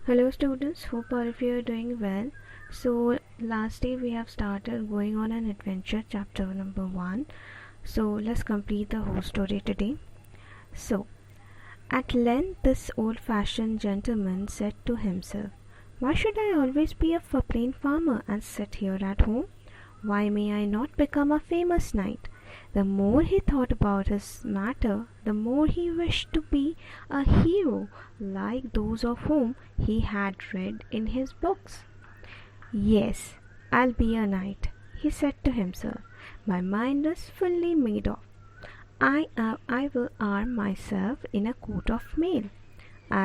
Hello students, hope all of you are doing well. So last day we have started going on an adventure chapter number 1. So let's complete the whole story today. So at length this old-fashioned gentleman said to himself, "Why should I always be a plain farmer and sit here at home? Why may I not become a famous knight?" The more he thought about his matter, the more he wished to be a hero like those of whom he had read in his books. "Yes, I'll be a knight," he said to himself. "My mind is fully made up. I will arm myself in a coat of mail.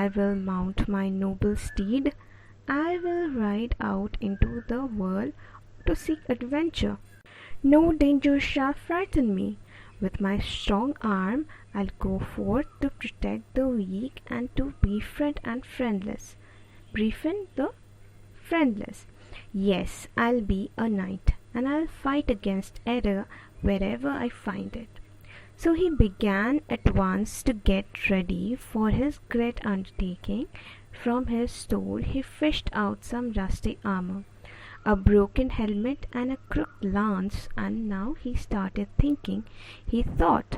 I will mount my noble steed. I will ride out into the world to seek adventure. No danger shall frighten me. With my strong arm I'll go forth to protect the weak and to befriend and friendless. Befriend the friendless. Yes, I'll be a knight, and I'll fight against error wherever I find it." So he began at once to get ready for his great undertaking. From his store he fished out some rusty armor, a broken helmet and a crooked lance, and now he started thinking. He thought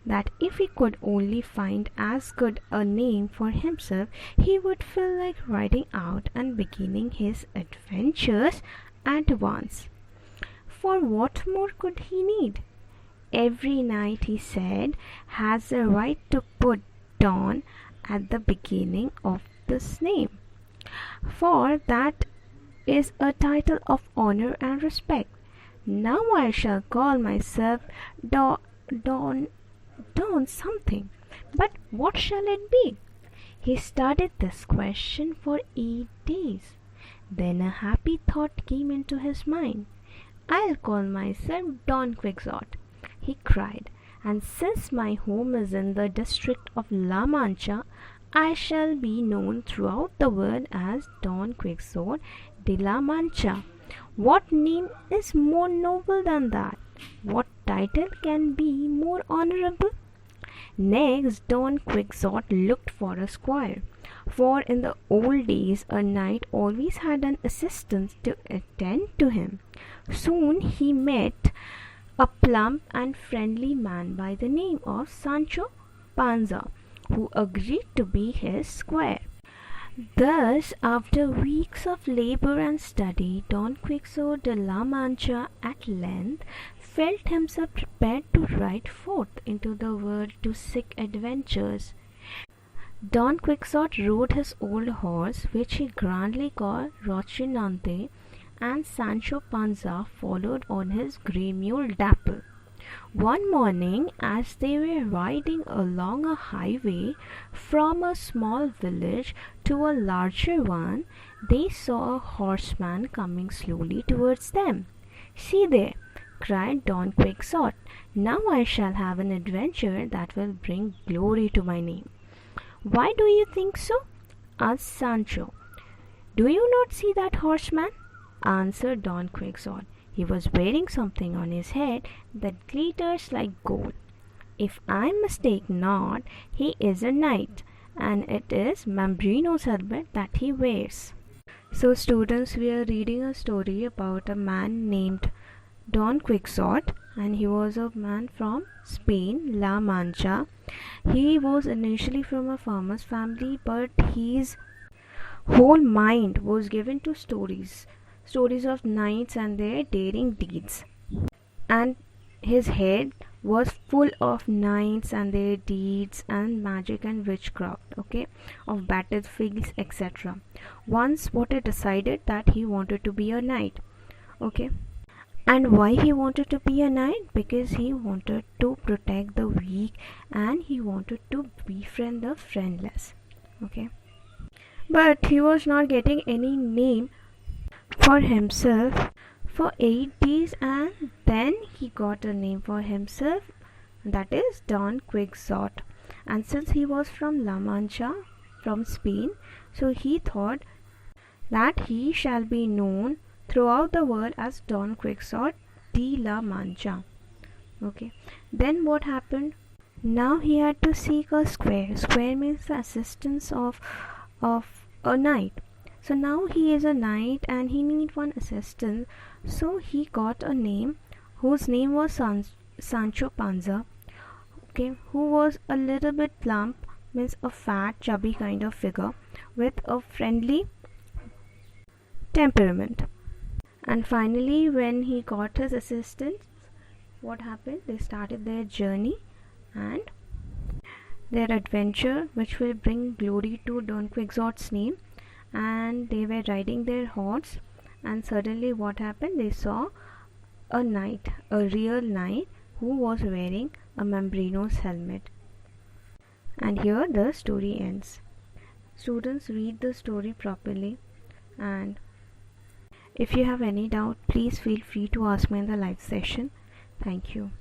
that if he could only find as good a name for himself, he would feel like riding out and beginning his adventures at once. For what more could he need? Every knight, he said, has a right to put Don at the beginning of this name, for that is a title of honor and respect. Now I shall call myself Don, Don, Don something. But what shall it be? He studied this question for 8 days. Then a happy thought came into his mind. "I'll call myself Don Quixote," he cried, "and since my home is in the district of La Mancha, I shall be known throughout the world as Don Quixote de la Mancha. What name is more noble than that? What title can be more honorable?" Next, Don Quixote looked for a squire, for in the old days a knight always had an assistant to attend to him. Soon he met a plump and friendly man by the name of Sancho Panza, who agreed to be his squire. Thus, after weeks of labor and study, Don Quixote de la Mancha at length felt himself prepared to ride forth into the world to seek adventures. Don Quixote rode his old horse, which he grandly called Rocinante, and Sancho Panza followed on his grey mule Dapple. One morning, as they were riding along a highway from a small village to a larger one, they saw a horseman coming slowly towards them. "See there!" cried Don Quixote. "Now I shall have an adventure that will bring glory to my name." "Why do you think so?" asked Sancho. "Do you not see that horseman?" answered Don Quixote. "He was wearing something on his head that glitters like gold. If I mistake not, he is a knight, and it is Mambrino's helmet that he wears." So students, we are reading a story about a man named Don Quixote, and he was a man from Spain, La Mancha. He was initially from a farmer's family, but his whole mind was given to stories of knights and their daring deeds, and his head was full of knights and their deeds and magic and witchcraft, okay, of battlefields, etc. Once what he decided that he wanted to be a knight, okay. And why he wanted to be a knight? Because he wanted to protect the weak and he wanted to befriend the friendless, okay. But he was not getting any name for himself for 8 days, and then he got a name for himself, that is Don Quixote. And since he was from La Mancha, from Spain, so he thought that he shall be known throughout the world as Don Quixote de la Mancha. Okay, then what happened? Now he had to seek a square. Square means the assistance of a knight. So now he is a knight and he need one assistant. So he got a name whose name was Sancho Panza, okay, who was a little bit plump, means a fat, chubby kind of figure with a friendly temperament. And finally, when he got his assistants, what happened? They started their journey and their adventure, which will bring glory to Don Quixote's name. And they were riding their horse, and suddenly what happened? They saw a knight, a real knight, who was wearing a Mambrino's helmet. And here the story ends. Students, read the story properly, and if you have any doubt, please feel free to ask me in the live session. Thank you.